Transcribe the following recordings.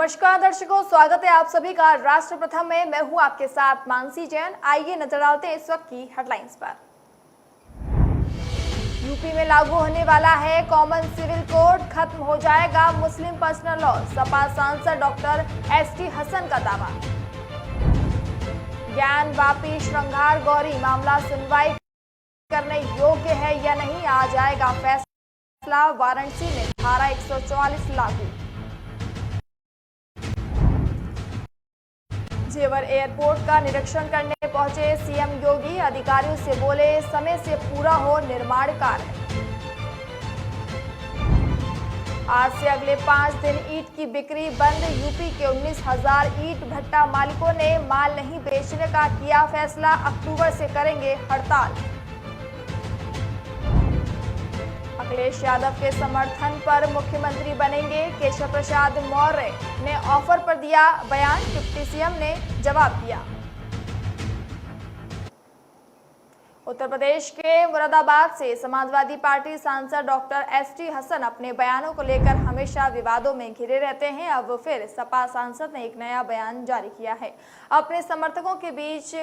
नमस्कार दर्शकों, स्वागत है आप सभी का राष्ट्र प्रथम में। मैं हूं आपके साथ मानसी जैन। आइए नजर डालते हैं इस वक्त की हेडलाइंस पर। यूपी में लागू होने वाला है कॉमन सिविल कोड, खत्म हो जाएगा मुस्लिम पर्सनल लॉ। सपा सांसद डॉक्टर एसटी हसन का दावा। ज्ञान वापी श्रृंगार गौरी मामला सुनवाई करने योग्य है या नहीं, आ जाएगा फैसला। वाराणसी में धारा 144 लागू। जेवर एयरपोर्ट का निरीक्षण करने पहुंचे सीएम योगी, अधिकारियों से बोले समय से पूरा हो निर्माण कार्य। आज से अगले 5 दिन ईंट की बिक्री बंद। यूपी के 19,000 ईंट भट्टा मालिकों ने माल नहीं बेचने का किया फैसला, अक्टूबर से करेंगे हड़ताल। अखिलेश यादव के समर्थन पर मुख्यमंत्री बनेंगे, केशव प्रसाद मौर्य ने ऑफर पर दिया बयान, डिप्टी सीएम ने जवाब दिया। उत्तर प्रदेश के मुरादाबाद से समाजवादी पार्टी सांसद डॉक्टर एसटी हसन अपने बयानों को लेकर हमेशा विवादों में घिरे रहते हैं। अब फिर सपा सांसद ने एक नया बयान जारी किया है। अपने समर्थकों के बीच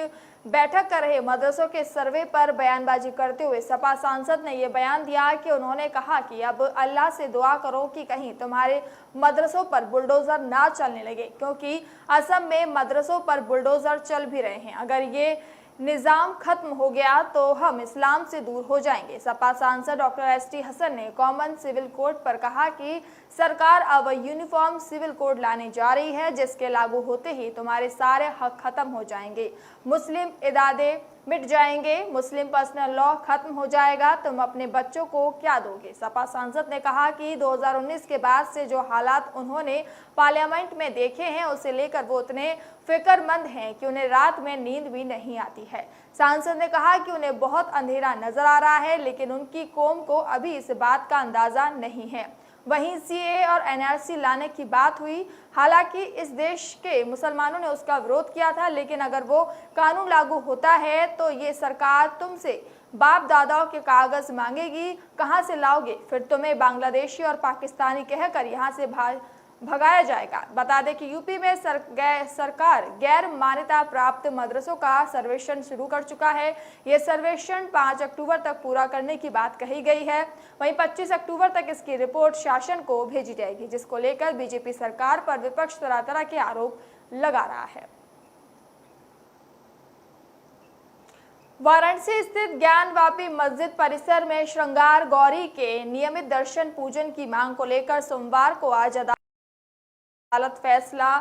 बैठक कर रहे मदरसों के सर्वे पर बयानबाजी करते हुए सपा सांसद ने यह बयान दिया कि उन्होंने कहा कि अब अल्लाह से दुआ करो कि कहीं तुम्हारे मदरसों पर बुलडोजर ना चलने लगे, क्योंकि असम में मदरसों पर बुलडोजर चल भी रहे हैं। अगर ये निजाम खत्म हो गया तो हम इस्लाम से दूर हो जाएंगे। सपा सांसद डॉक्टर एसटी हसन ने कॉमन सिविल कोड पर कहा कि सरकार अब यूनिफॉर्म सिविल कोड लाने जा रही है, जिसके लागू होते ही तुम्हारे सारे हक खत्म हो जाएंगे, मुस्लिम इदादे मिट जाएंगे, मुस्लिम पर्सनल लॉ खत्म हो जाएगा, तुम अपने बच्चों को क्या दोगे। सपा सांसद ने कहा कि 2019 के बाद से जो हालात उन्होंने पार्लियामेंट में देखे हैं, उसे लेकर वो उतने फिक्रमंद हैं कि उन्हें रात में नींद भी नहीं आती है। सांसद ने कहा कि उन्हें बहुत अंधेरा नजर आ रहा है, लेकिन उनकी कौम को अभी इस बात का अंदाजा नहीं है। वहीं सीए और एनआरसी लाने की बात हुई। हालांकि इस देश के मुसलमानों ने उसका विरोध किया था, लेकिन अगर वो कानून लागू होता है तो ये सरकार तुमसे बाप दादाओं के कागज मांगेगी, कहां से लाओगे, फिर तुम्हें बांग्लादेशी और पाकिस्तानी कहकर यहां से भगाया जाएगा। बता दें कि यूपी में सरकार गैर मान्यता प्राप्त मदरसों का सर्वेक्षण शुरू कर चुका है। यह सर्वेक्षण 5 अक्टूबर तक पूरा करने की बात कही गई है। वहीं 25 अक्टूबर तक इसकी रिपोर्ट शासन को भेजी जाएगी, जिसको लेकर बीजेपी सरकार पर विपक्ष तरह तरह के आरोप लगा रहा है। वाराणसी स्थित ज्ञान वापी मस्जिद परिसर में श्रृंगार गौरी के नियमित दर्शन पूजन की मांग को लेकर सोमवार को आज अदालत फैसला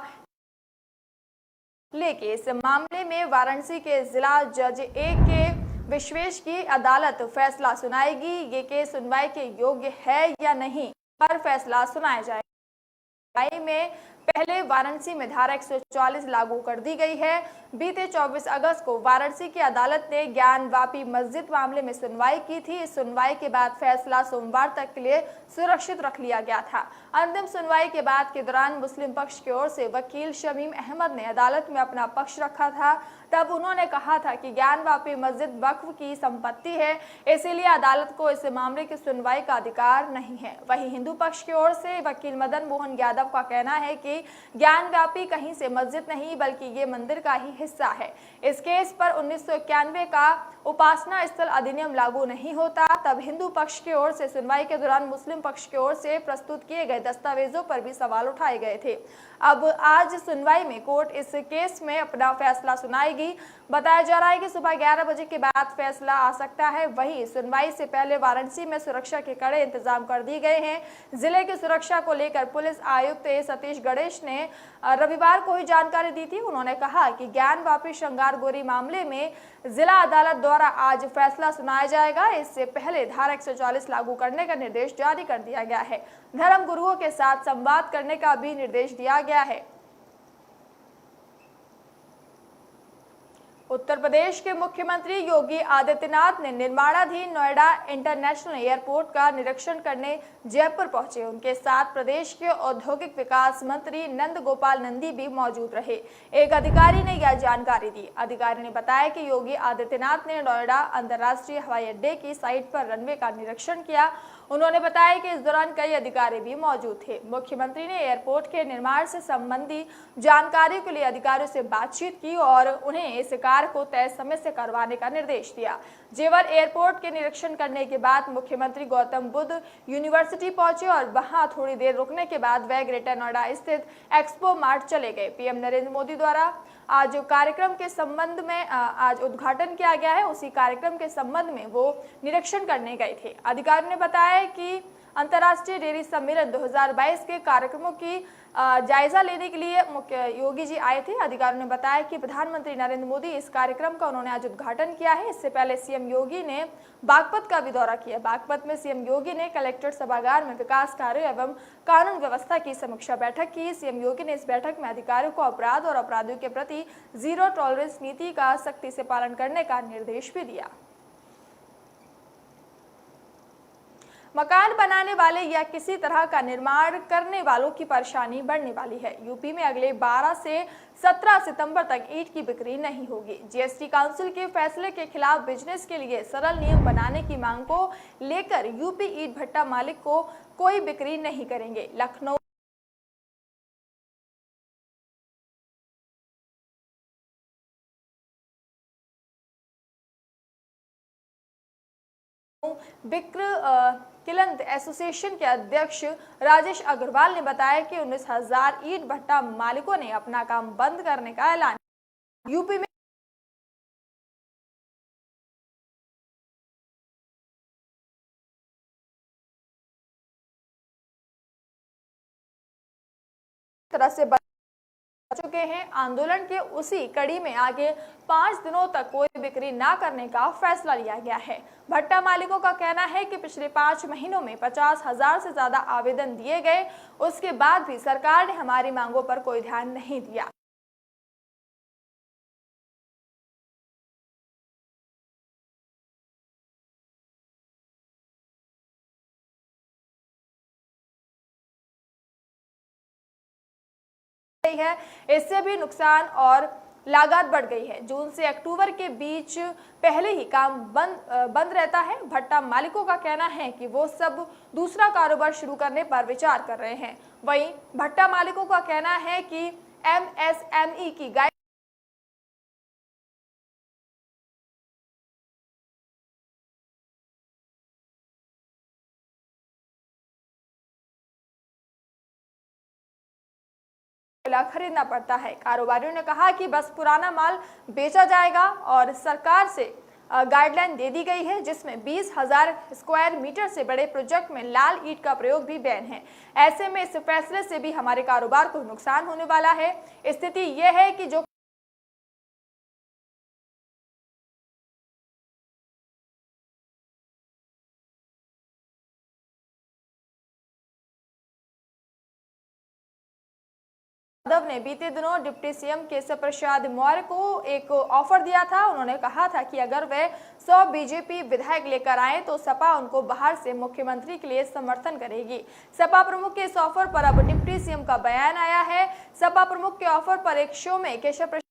लेके इस मामले में वाराणसी के जिला जज ए के विश्वेश की अदालत फैसला सुनाएगी। ये केस सुनवाई के योग्य है या नहीं पर फैसला सुनाया जाएगा। में पहले वाराणसी में धारा 144 लागू कर दी गई है। बीते 24 अगस्त को वाराणसी की अदालत ने ज्ञान वापी मस्जिद मामले में सुनवाई की थी। इस सुनवाई के बाद फैसला सोमवार तक के लिए सुरक्षित रख लिया गया था। अंतिम सुनवाई के बाद के दौरान मुस्लिम पक्ष की ओर से वकील शमीम अहमद ने अदालत में अपना पक्ष रखा था। तब उन्होंने कहा था कि ज्ञान वापी मस्जिद वक्फ की संपत्ति है, इसीलिए अदालत को इस मामले की सुनवाई का अधिकार नहीं है। वहीं हिंदू पक्ष की ओर से वकील मदन मोहन यादव का कहना है कि ज्ञान व्यापी कहीं से मस्जिद नहीं बल्कि ये मंदिर का ही हिस्सा है। इस केस पर 1991 का उपासना स्थल अधिनियम लागू नहीं होता। तब हिंदू पक्ष की ओर से सुनवाई के दौरान मुस्लिम पक्ष की ओर से प्रस्तुत किए गए दस्तावेजों पर भी सवाल उठाए गए थे। अब आज सुनवाई में कोर्ट इस केस में अपना फैसला सुनाएगी। बताया जा रहा है कि सुबह 11 बजे के बाद फैसला आ सकता है। वहीं सुनवाई से पहले वाराणसी में सुरक्षा के कड़े इंतजाम कर दिए गए हैं। जिले की सुरक्षा को लेकर पुलिस आयुक्त सतीश गणेश ने रविवार को ही जानकारी दी थी। उन्होंने कहा कि ज्ञान वापी श्रृंगार गौरी मामले में जिला अदालत द्वारा आज फैसला सुनाया जाएगा। इससे पहले धारा 144 लागू करने का निर्देश जारी कर दिया गया है। धर्म गुरुओं के साथ संवाद करने का भी निर्देश दिया गया है। उत्तर प्रदेश के मुख्यमंत्री योगी आदित्यनाथ ने निर्माणाधीन नोएडा इंटरनेशनल एयरपोर्ट का निरीक्षण करने जयपुर पहुंचे। उनके साथ प्रदेश के औद्योगिक विकास मंत्री नंद गोपाल नंदी भी मौजूद रहे। एक अधिकारी ने यह जानकारी दी। अधिकारी ने बताया कि योगी आदित्यनाथ ने नोएडा अंतर्राष्ट्रीय हवाई अड्डे की साइट पर रनवे का निरीक्षण किया। उन्होंने बताया कि इस दौरान कई अधिकारी भी मौजूद थे। मुख्यमंत्री ने एयरपोर्ट के निर्माण से संबंधी जानकारी के लिए अधिकारियों से बातचीत की और उन्हें इस कार्य को तय समय से करवाने का निर्देश दिया। जेवर एयरपोर्ट के निरीक्षण करने के बाद मुख्यमंत्री गौतम बुद्ध यूनिवर्सिटी पहुंचे और वहां थोड़ी देर रुकने के बाद वे ग्रेटर नोएडा स्थित एक्सपो मार्ट चले गए। पीएम नरेंद्र मोदी द्वारा आज कार्यक्रम के संबंध में आज उद्घाटन किया गया है, उसी कार्यक्रम के संबंध में वो निरीक्षण करने गए थे। अधिकारी ने बताया कि अंतर्राष्ट्रीय डेयरी सम्मेलन 2022 के कार्यक्रमों की जायजा लेने के लिए मुख्य योगी जी आए थे। अधिकारियों ने बताया कि प्रधानमंत्री नरेंद्र मोदी इस कार्यक्रम का उन्होंने आज उद्घाटन किया है। इससे पहले सीएम योगी ने बागपत का भी दौरा किया। बागपत में सीएम योगी ने कलेक्ट्रेट सभागार में विकास कार्य एवं कानून व्यवस्था की समीक्षा बैठक की। सीएम योगी ने इस बैठक में अधिकारियों को अपराध और अपराधियों के प्रति जीरो टॉलरेंस नीति का सख्ती से पालन करने का निर्देश भी दिया। मकान बनाने वाले या किसी तरह का निर्माण करने वालों की परेशानी बढ़ने वाली है। यूपी में अगले 12 से 17 सितंबर तक ईंट की बिक्री नहीं होगी। जीएसटी काउंसिल के फैसले के खिलाफ बिजनेस के लिए सरल नियम बनाने की मांग को लेकर यूपी ईंट भट्टा मालिक को कोई बिक्री नहीं करेंगे। लखनऊ बिक्र किलंत एसोसिएशन के अध्यक्ष राजेश अग्रवाल ने बताया कि 19,000 ईंट भट्टा मालिकों ने अपना काम बंद करने का ऐलान। यूपी में तरह से चुके हैं। आंदोलन के उसी कड़ी में आगे 5 दिनों तक कोई बिक्री ना करने का फैसला लिया गया है। भट्टा मालिकों का कहना है कि पिछले 5 महीनों में 50,000 से ज्यादा आवेदन दिए गए, उसके बाद भी सरकार ने हमारी मांगों पर कोई ध्यान नहीं दिया। है इससे भी नुकसान और लागत बढ़ गई है। जून से अक्टूबर के बीच पहले ही काम बंद रहता है। भट्टा मालिकों का कहना है कि वो सब दूसरा कारोबार शुरू करने पर विचार कर रहे हैं। वहीं भट्टा मालिकों का कहना है कि एमएसएमई की खरीदना पड़ता है। कारोबारियों ने कहा कि बस पुराना माल बेचा जाएगा और सरकार से गाइडलाइन दे दी गई है, जिसमें 20,000 स्क्वायर मीटर से बड़े प्रोजेक्ट में लाल ईंट का प्रयोग भी बैन है। ऐसे में इस फैसले से भी हमारे कारोबार को नुकसान होने वाला है। स्थिति यह है कि जो यादव ने बीते दिनों डिप्टी सीएम केशव प्रसाद मौर्य को एक ऑफर दिया था। उन्होंने कहा था कि अगर वे 100 बीजेपी विधायक लेकर आए तो सपा उनको बाहर से मुख्यमंत्री के लिए समर्थन करेगी। सपा प्रमुख के इस ऑफर पर अब डिप्टी सीएम का बयान आया है। सपा प्रमुख के ऑफर पर एक शो में केशव प्रसाद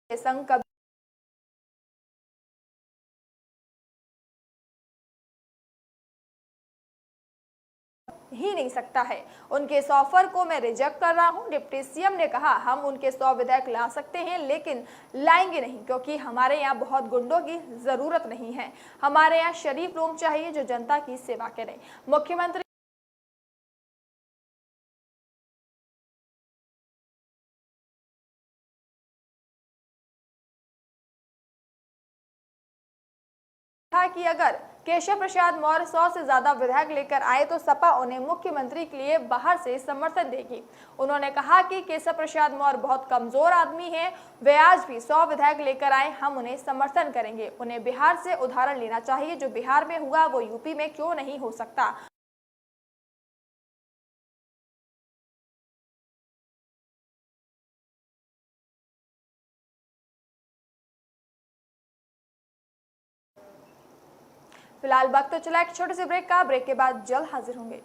संघ ही नहीं सकता है। उनके इस ऑफर को मैं रिजेक्ट कर रहा हूं। डिप्टी सीएम ने कहा, हम उनके 100 विधायक ला सकते हैं लेकिन लाएंगे नहीं, क्योंकि हमारे यहाँ बहुत गुंडों की जरूरत नहीं है। हमारे यहाँ शरीफ लोग चाहिए जो जनता की सेवा करें। मुख्यमंत्री कि अगर केशव प्रसाद मौर्य 100 से ज्यादा विधायक लेकर आए तो सपा उन्हें मुख्यमंत्री के लिए बाहर से समर्थन देगी। उन्होंने कहा कि केशव प्रसाद मौर्य बहुत कमजोर आदमी हैं, वे आज भी 100 विधायक लेकर आए, हम उन्हें समर्थन करेंगे। उन्हें बिहार से उदाहरण लेना चाहिए, जो बिहार में हुआ वो यूपी में क्यों नहीं हो सकता। फिलहाल वक्त तो चला एक छोटे से ब्रेक का। ब्रेक के बाद जल्द हाजिर होंगे।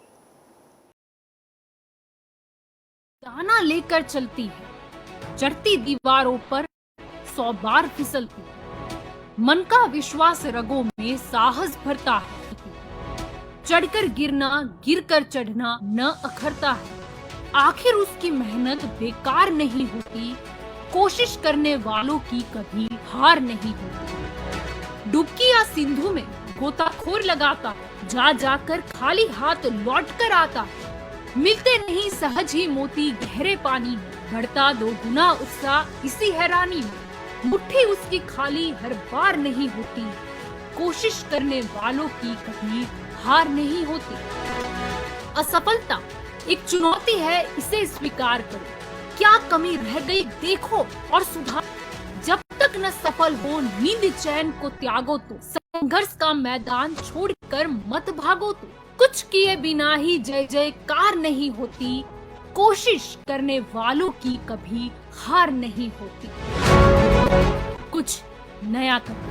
दाना लेकर चलती है, चढ़ती दीवारों पर 100 बार फिसलती है। मन का विश्वास रगों में साहस भरता है। चढ़कर गिरना, गिरकर चढ़ना न अखरता है। आखिर उसकी मेहनत बेकार नहीं होती। कोशिश करने वालों की कभी हार नहीं होती। डुबकी या सिंधु में गोताखोर लगाता, जा जाकर खाली हाथ लौट कर आता। मिलते नहीं सहज ही मोती गहरे पानी में, बढ़ता 2 गुना उत्साह इसी हैरानी में। मुट्ठी उसकी खाली हर बार नहीं होती। कोशिश करने वालों की कभी हार नहीं होती। असफलता एक चुनौती है, इसे स्वीकार करो। क्या कमी रह गई देखो और सुधार। जब तक न सफल हो नींद चैन को त्यागो तो, संघर्ष का मैदान छोड़कर मत भागो तो। कुछ किए बिना ही जय जयकार नहीं होती। कोशिश करने वालों की कभी हार नहीं होती। कुछ नया करो।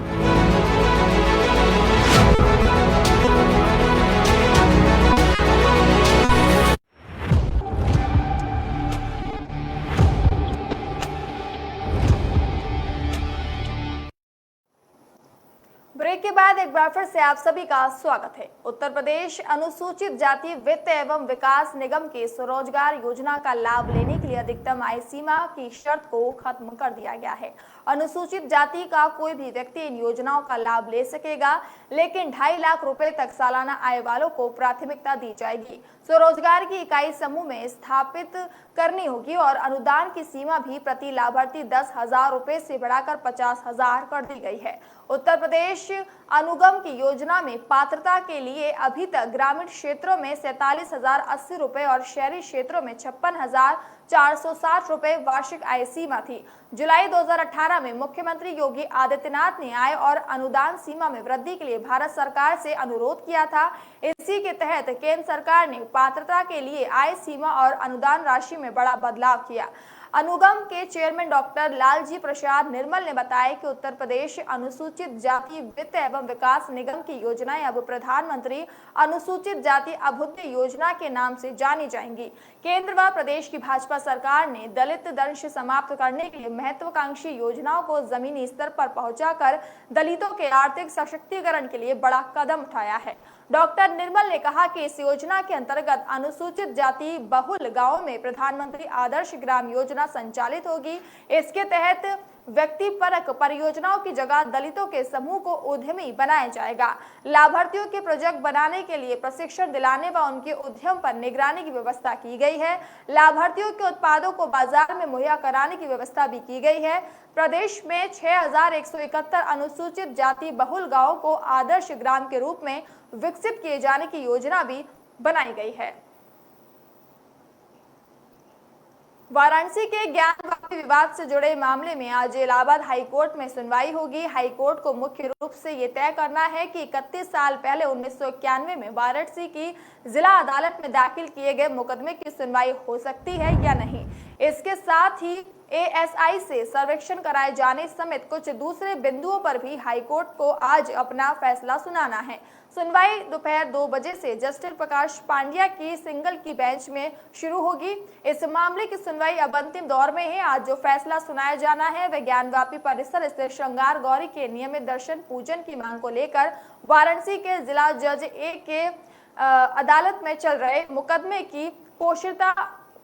ब्रेक के बाद एक बार फिर से आप सभी का स्वागत है। उत्तर प्रदेश अनुसूचित जाति वित्त एवं विकास निगम की स्वरोजगार योजना का लाभ लेने के लिए अधिकतम आय सीमा की शर्त को खत्म कर दिया गया है। अनुसूचित जाति का कोई भी व्यक्ति इन योजनाओं का लाभ ले सकेगा, लेकिन 2.5 लाख रुपए तक सालाना आय वालों को प्राथमिकता दी जाएगी। स्वरोजगार की इकाई समूह में स्थापित करनी होगी और अनुदान की सीमा भी प्रति लाभार्थी 10,000 रुपए से बढ़ाकर 50,000 कर दी गई है। उत्तर प्रदेश अनुगम की योजना में पात्रता के लिए अभी तक ग्रामीण क्षेत्रों में 47,080 रुपए और शहरी क्षेत्रों में 56,460 रुपए वार्षिक आय सीमा थी। जुलाई 2018 में मुख्यमंत्री योगी आदित्यनाथ ने आय और अनुदान सीमा में वृद्धि के लिए भारत सरकार से अनुरोध किया था। इसी के तहत केंद्र सरकार ने पात्रता के लिए आय सीमा और अनुदान राशि में बड़ा बदलाव किया। अनुगम के चेयरमैन डॉक्टर लालजी प्रसाद निर्मल ने बताया कि उत्तर प्रदेश अनुसूचित जाति वित्त एवं विकास निगम की योजनाएं अब प्रधानमंत्री अनुसूचित जाति अभ्युदय योजना के नाम से जानी जाएंगी। केंद्र व प्रदेश की भाजपा सरकार ने दलित दंश समाप्त करने के लिए महत्वाकांक्षी योजनाओं को जमीनी स्तर पर पहुंचाकर दलितों के आर्थिक सशक्तिकरण के लिए बड़ा कदम उठाया है। डॉक्टर निर्मल ने कहा कि इस योजना के अंतर्गत अनुसूचित जाति बहुल गांवों में प्रधानमंत्री आदर्श ग्राम योजना संचालित होगी। इसके तहत व्यक्तिपरक परियोजनाओं की जगह दलितों के समूह को उद्यमी बनाया जाएगा। लाभार्थियों के प्रोजेक्ट बनाने के लिए प्रशिक्षण दिलाने व उनके उद्यम पर निगरानी की व्यवस्था की गई है। लाभार्थियों के उत्पादों को बाजार में मुहैया कराने की व्यवस्था भी की गई है। प्रदेश में 6,171 अनुसूचित जाति बहुल गांवों को आदर्श ग्राम के रूप में विकसित किए जाने की योजना भी बनाई गई है। वाराणसी के ज्ञान वापी विवाद से जुड़े मामले में आज इलाहाबाद हाईकोर्ट में सुनवाई होगी। हाईकोर्ट को मुख्य रूप से ये तय करना है कि 31 साल पहले 1991 में वाराणसी की जिला अदालत में दाखिल किए गए मुकदमे की सुनवाई हो सकती है या नहीं। इसके साथ ही एएसआई से सर्वेक्षण कराए जाने समेत कुछ दूसरे बिंदुओं पर भी हाईकोर्ट को आज अपना फैसला सुनाना है। सुनवाई दोपहर 2 बजे से जस्टिस प्रकाश पांड्या की सिंगल की बेंच में शुरू होगी। इस मामले की सुनवाई अब अंतिम दौर में है। आज जो फैसला सुनाया जाना है वह ज्ञानवापी परिसर स्थित श्रृंगार गौरी के नियमित दर्शन पूजन की मांग को लेकर वाराणसी के जिला जज ए के अदालत में चल रहे मुकदमे की पोषिता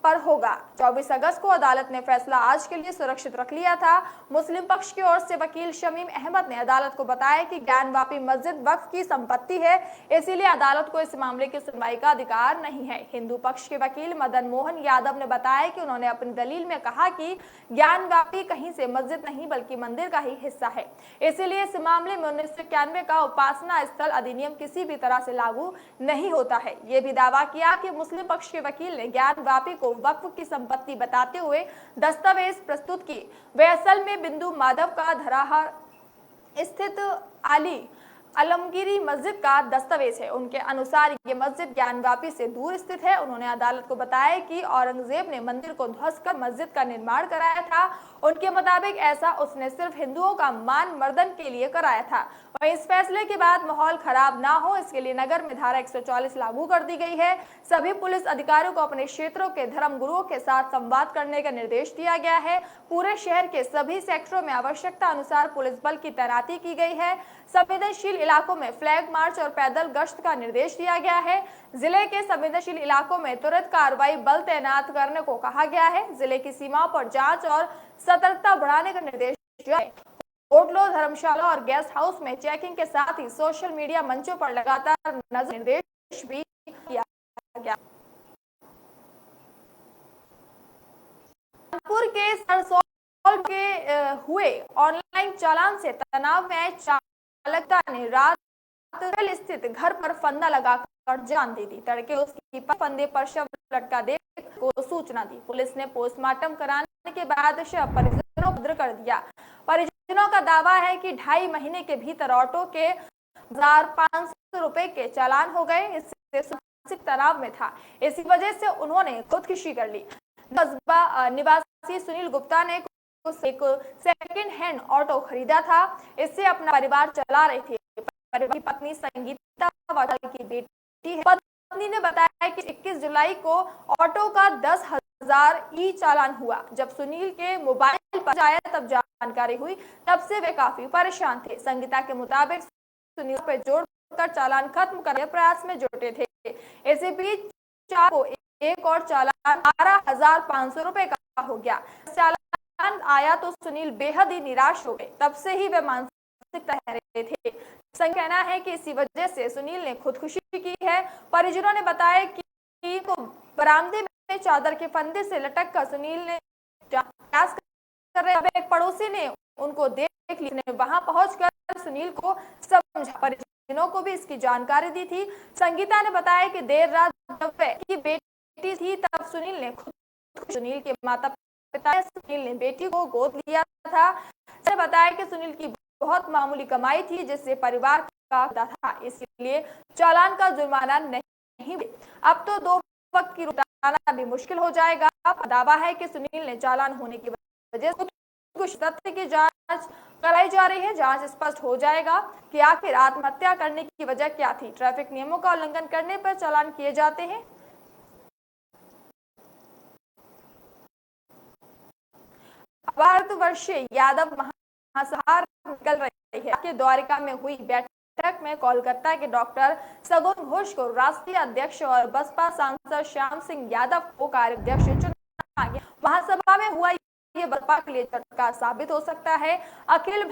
पर होगा। 24 अगस्त को अदालत ने फैसला आज के लिए सुरक्षित रख लिया था। मुस्लिम पक्ष की ओर से वकील शमीम अहमद ने अदालत को बताया कि ज्ञानवापी मस्जिद वक्फ की संपत्ति है, इसीलिए अदालत को इस मामले की सुनवाई का अधिकार नहीं है। हिंदू पक्ष के वकील मदन मोहन यादव ने बताया कि उन्होंने अपनी दलील में कहा कि ज्ञानवापी कहीं से मस्जिद नहीं बल्कि मंदिर का ही हिस्सा है, इसीलिए इस मामले में 1991 का उपासना स्थल अधिनियम किसी भी तरह से लागू नहीं होता है। ये भी दावा किया कि मुस्लिम पक्ष के वकील ने ज्ञानवापी को वक्फ की संपत्ति बताते हुए दस्तावेज प्रस्तुत की। वे असल में बिंदु माधव का धराहा स्थित आलमगीरी मस्जिद का दस्तावेज है। उनके अनुसार ये मस्जिद ज्ञानवापी से दूर स्थित है। उन्होंने अदालत को बताया कि औरंगजेब ने मंदिर को ध्वस्त कर मस्जिद का निर्माण कराया था। उनके मुताबिक ऐसा उसने सिर्फ हिंदुओं का मान मर्दन के लिए कराया था। वहीं इस फैसले के बाद माहौल खराब ना हो, इसके लिए नगर में धारा 144 लागू कर दी गई है। सभी पुलिस अधिकारियों को अपने क्षेत्रों के धर्म गुरुओं के साथ संवाद करने का निर्देश दिया गया है। पूरे शहर के सभी सेक्टरों में आवश्यकता अनुसार पुलिस बल की तैनाती की गई है। संवेदनशील इलाकों में फ्लैग मार्च और पैदल गश्त का निर्देश दिया गया है। जिले के संवेदनशील इलाकों में तुरंत कार्रवाई बल तैनात करने को कहा गया है। जिले की सीमाओं पर जांच और सतर्कता बढ़ाने का निर्देश दिया है। होटलों, धर्मशाला और गेस्ट हाउस में चेकिंग के साथ ही सोशल मीडिया मंचों पर लगातार नजर निर्देश भी किया गया। कानपुर के सरसौल के हुए ऑनलाइन चालान से तनाव में चालकता ने रात स्थित घर पर फंदा लगाकर जान दे दी। तड़के उसकी फंदे पर शव लटका देख को सूचना दी। पुलिस ने पोस्टमार्टम कराने के बाद शव परिजनों को कर दिया। परिजनों का दावा है कि 2.5 महीने के भीतर ऑटो के 1500 रुपए के चालान हो गए। इससे मानसिक तनाव में था, इसी वजह से उन्होंने खुदकुशी कर ली। कस्बा निवासी सुनील गुप्ता ने एक सेकंड हैंड ऑटो खरीदा था। इससे अपना परिवार चला रहे थे। परिवार की पत्नी संगीता वाटल की बेटी है। पत्नी ने बताया कि 21 जुलाई को ऑटो का 10,000 ई चालान हुआ। जब सुनील के मोबाइल पर आया तब जानकारी हुई। तब से वे काफी परेशान थे। संगीता के मुताबिक सुनील पर जोड़कर चालान खत्म करने के प्रयास में जुटे थे। इसी बीच चार को एक और चालान 12,500 रुपए का हो गया। चालान आया तो सुनील बेहद ही निराश हो गए। तब से ही वे मानसिक रह रहे थे। संग कहना है कि इसी वजह से सुनील ने खुदकुशी की है। परिजनों ने बताया कि बरामदे में चादर के फंदे से लटक कर सुनील ने प्रयास कर रहे। एक पड़ोसी ने उनको देख लिया। वहां पहुंचकर सुनील को समझा। परिजनों को भी इसकी जानकारी दी थी। संगीता ने बताया कि देर रात जब की बेटी थी तब सुनील ने सुनील के माता पिता सुनील ने बेटी को गोद लिया था। उसने बताया कि सुनील की बहुत मामूली कमाई थी जिससे परिवार का था, इसलिए चालान का जुर्माना नहीं। अब तो 2 वक्त की रोजाना भी मुश्किल हो जाएगा। दावा है कि सुनील ने चालान होने की वजह से कुछ तथ्य की जांच कराई जा रही है। जांच स्पष्ट हो जाएगा कि आखिर आत्महत्या करने की वजह क्या थी। ट्रैफिक नियमों का उल्लंघन करने पर चालान किए जाते हैं। भारतवर्षीय यादव महासहार निकल रही है कि द्वारिका में हुई बैठक में कोलकाता के डॉक्टर सगुन घोष को राष्ट्रीय अध्यक्ष और बसपा सांसद श्याम सिंह यादव को कार्याध्यक्ष चुना गया। महासभा में हुआ ये बसपा के लिए झटका साबित हो सकता है। अखिल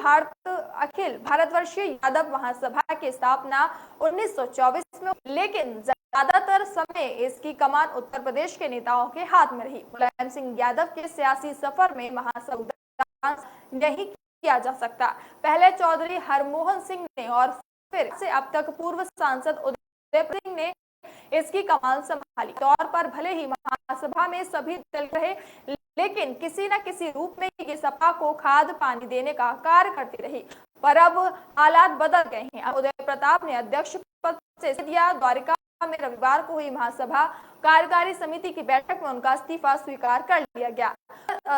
भारतवर्षीय यादव महासभा की स्थापना 1924 में, लेकिन ज्यादातर समय इसकी कमान उत्तर प्रदेश के नेताओं के हाथ में रही। मुलायम सिंह यादव के सियासी सफर में महासभा नहीं किया जा सकता। पहले चौधरी हरमोहन सिंह ने और फिर से अब तक पूर्व सांसद उदय सिंह ने इसकी कमान संभाली। तौर पर भले ही महासभा में सभी दल रहे, लेकिन किसी न किसी रूप में ये सपा को खाद पानी देने का कार्य करती रही। पर अब हालात बदल गए हैं। उदय प्रताप ने अध्यक्ष पद से दिया। द्वारिका में रविवार को हुई महासभा कार्यकारी समिति की बैठक में उनका इस्तीफा स्वीकार कर लिया गया।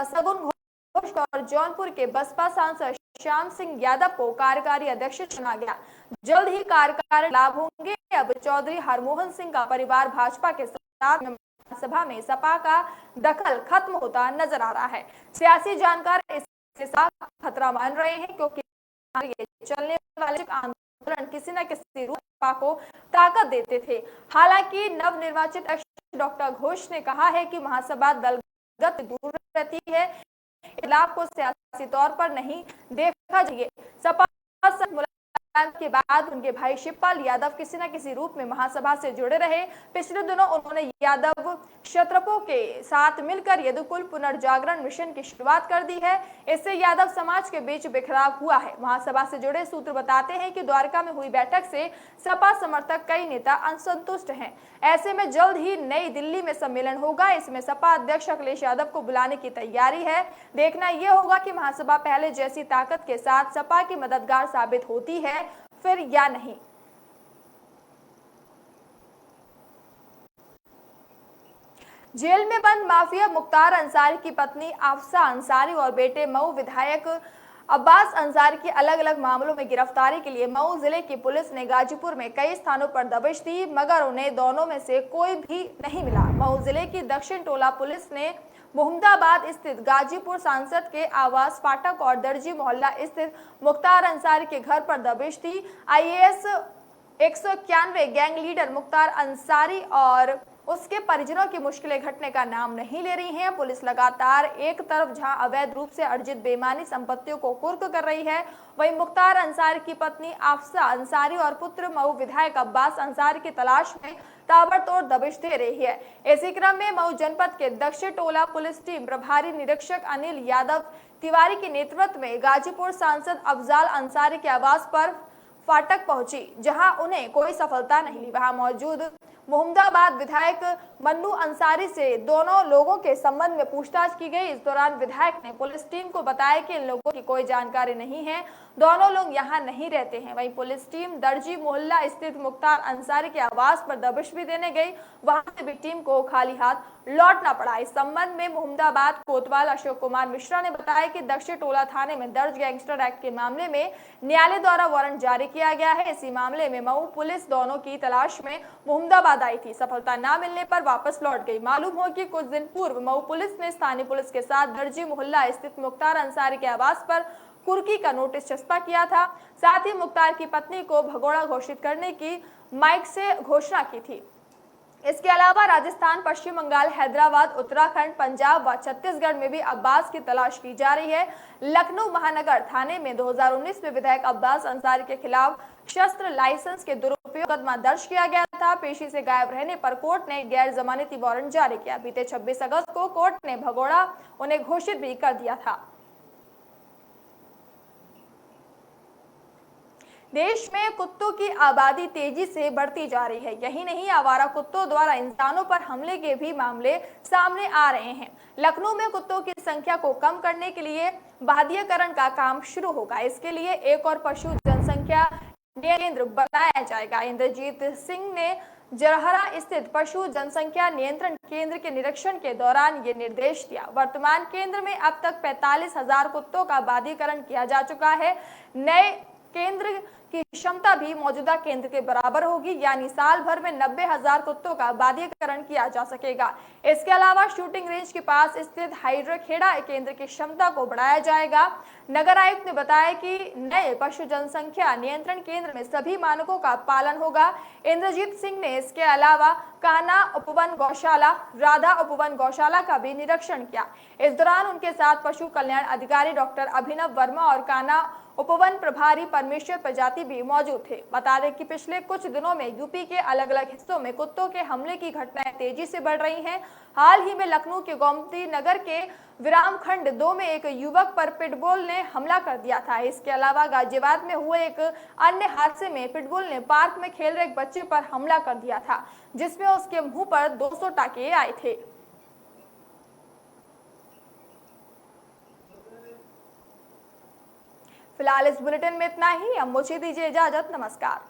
सगुन घोष और जौनपुर के बसपा सांसद श्याम सिंह यादव को कार्यकारी अध्यक्ष चुना गया। जल्द ही कार्यकारी लाभ होंगे। अब चौधरी हरमोहन सिंह का परिवार भाजपा के साथ सभा में सपा का दखल खत्म होता नजर आ रहा है। सियासी जानकार इससे साफ खतरा मान रहे हैं, क्योंकि चलने वाले आंदोलन किसी न किसी रूप सपा को ताकत देते थे। हालांकि नवनिर्वाचित अध्यक्ष डॉक्टर घोष ने कहा है कि महासभा दलगत दूर रहती है। लाभ को सियासी तौर पर नहीं देखा जाए। सपा के बाद उनके भाई शिवपाल यादव किसी न किसी रूप में महासभा से जुड़े रहे। पिछले दिनों उन्होंने यादव क्षत्रपों के साथ मिलकर यदुकुल पुनर्जागरण मिशन की शुरुआत कर दी है। इससे यादव समाज के बीच बिखराव हुआ है। महासभा से जुड़े सूत्र बताते हैं कि द्वारका में हुई बैठक से सपा समर्थक कई नेता असंतुष्ट हैं। ऐसे में जल्द ही नई दिल्ली में सम्मेलन होगा। इसमें सपा अध्यक्ष अखिलेश यादव को बुलाने की तैयारी है। देखना यह होगा कि महासभा पहले जैसी ताकत के साथ सपा की मददगार साबित होती है। फिर या नहीं। जेल में बंद माफिया मुख्तार अंसारी की पत्नी आफसा अंसारी और बेटे मऊ विधायक अब्बास अंसारी की अलग अलग मामलों में गिरफ्तारी के लिए मऊ जिले की पुलिस ने गाजीपुर में कई स्थानों पर दबिश दी, मगर उन्हें दोनों में से कोई भी नहीं मिला। मऊ जिले की दक्षिण टोला पुलिस ने मोहम्मदाबाद स्थित गाजीपुर सांसद के आवास फाटक और दर्जी मोहल्ला स्थित मुख्तार अंसारी के घर पर दबिश दी। IAS 191 gang leader Mukhtar Ansari और उसके परिजनों की मुश्किलें घटने का नाम नहीं ले रही हैं। पुलिस लगातार एक तरफ जहां अवैध रूप से अर्जित बेईमानी संपत्तियों को कुर्क कर रही है, वहीं मुख्तार अंसारी की पत्नी आफसा अंसारी और पुत्र मऊ विधायक अब्बास अंसारी की तलाश में ताबड़तोड़ दबिश दे रही है। इसी क्रम में मऊ जनपद के दक्षिण टोला पुलिस टीम प्रभारी निरीक्षक अनिल यादव तिवारी के नेतृत्व में गाजीपुर सांसद अफजाल अंसारी के आवास पर फाटक पहुंची, जहां उन्हें कोई सफलता नहीं मिली। वहां मौजूद मोहम्मदाबाद विधायक मन्नू अंसारी से दोनों लोगों के संबंध में पूछताछ की गई। इस दौरान विधायक ने पुलिस टीम को बताया कि इन लोगों की कोई जानकारी नहीं है, दोनों लोग यहां नहीं रहते हैं। वहीं पुलिस टीम दर्जी मोहल्ला स्थित मुख्तार अंसारी के आवास पर दबिश भी देने गई, वहां से भी टीम को खाली हाथ लौटना पड़ा। इस संबंध में मोहम्मदाबाद कोतवाल अशोक कुमार मिश्रा ने बताया कि दक्षिण टोला थाने में दर्ज गैंगस्टर एक्ट के मामले में न्यायालय द्वारा वारंट जारी किया गया है। इसी मामले में मऊ पुलिस दोनों की तलाश में मोहम्मदाबाद आई थी, सफलता न मिलने पर वापस लौट गई। मालूम हो कि कुछ दिन पूर्व मऊ पुलिस ने स्थानीय पुलिस के साथ दर्जी मोहल्ला स्थित मुख्तार अंसारी के आवास पर कुर्की का नोटिस चस्पा किया था। साथ ही मुख्तार की पत्नी को भगोड़ा घोषित करने की माइक से घोषणा की थी। इसके अलावा राजस्थान, पश्चिम बंगाल, हैदराबाद, उत्तराखंड, पंजाब व छत्तीसगढ़ में भी अब्बास की तलाश की जा रही है। लखनऊ महानगर थाने में 2019 में विधायक अब्बास अंसारी के खिलाफ शस्त्र लाइसेंस के दुरुपयोग मुकदमा दर्ज किया गया था। पेशी से गायब रहने पर कोर्ट ने गैर जमानती वारंट जारी किया। बीते 26 अगस्त को कोर्ट ने भगोड़ा उन्हें घोषित भी कर दिया था। देश में कुत्तों की आबादी तेजी से बढ़ती जा रही है। यही नहीं, आवारा कुत्तों द्वारा इंसानों पर हमले के भी मामले सामने आ रहे हैं। लखनऊ में कुत्तों की संख्या को कम करने के लिए बाध्यकरण का काम शुरू होगा। इसके लिए एक और पशु जनसंख्या केंद्र बनाया जाएगा। इंद्रजीत सिंह ने जरहरा स्थित पशु जनसंख्या नियंत्रण केंद्र के निरीक्षण के दौरान ये निर्देश दिया। वर्तमान केंद्र में अब तक 45,000 कुत्तों का बाध्यकरण किया जा चुका है। नए केंद्र की क्षमता भी मौजूदा केंद्र के बराबर होगी, यानी साल भर में 90,000 कुत्तों का बाध्यकरण किया जा सकेगा। इसके अलावा शूटिंग रेंज के पास स्थित हाइड्रोखेड़ा केंद्र की क्षमता को बढ़ाया जाएगा। नगर आयुक्त ने बताया कि नए पशु जनसंख्या नियंत्रण केंद्र में सभी मानकों का पालन होगा। इंद्रजीत सिंह ने इसके अलावा कान्हा उपवन गौशाला, राधा उपवन गौशाला का भी निरीक्षण किया। इस दौरान उनके साथ पशु कल्याण अधिकारी डॉक्टर अभिनव वर्मा और कान्हा उपवन प्रभारी परमेश्वर प्रजाति भी मौजूद थे। बता दें कि पिछले कुछ दिनों में यूपी के अलग अलग हिस्सों में कुत्तों के हमले की घटनाएं तेजी से बढ़ रही हैं। हाल ही में लखनऊ के गोमती नगर के विरामखंड 2 में एक युवक पर पिटबुल ने हमला कर दिया था। इसके अलावा गाजियाबाद में हुए एक अन्य हादसे में पिटबुल ने पार्क में खेल रहे एक बच्चे पर हमला कर दिया था, जिसमें उसके मुंह पर 200 टाके आए थे। फिलहाल इस बुलेटिन में इतना ही। अब मुझे दीजिए इजाजत। नमस्कार।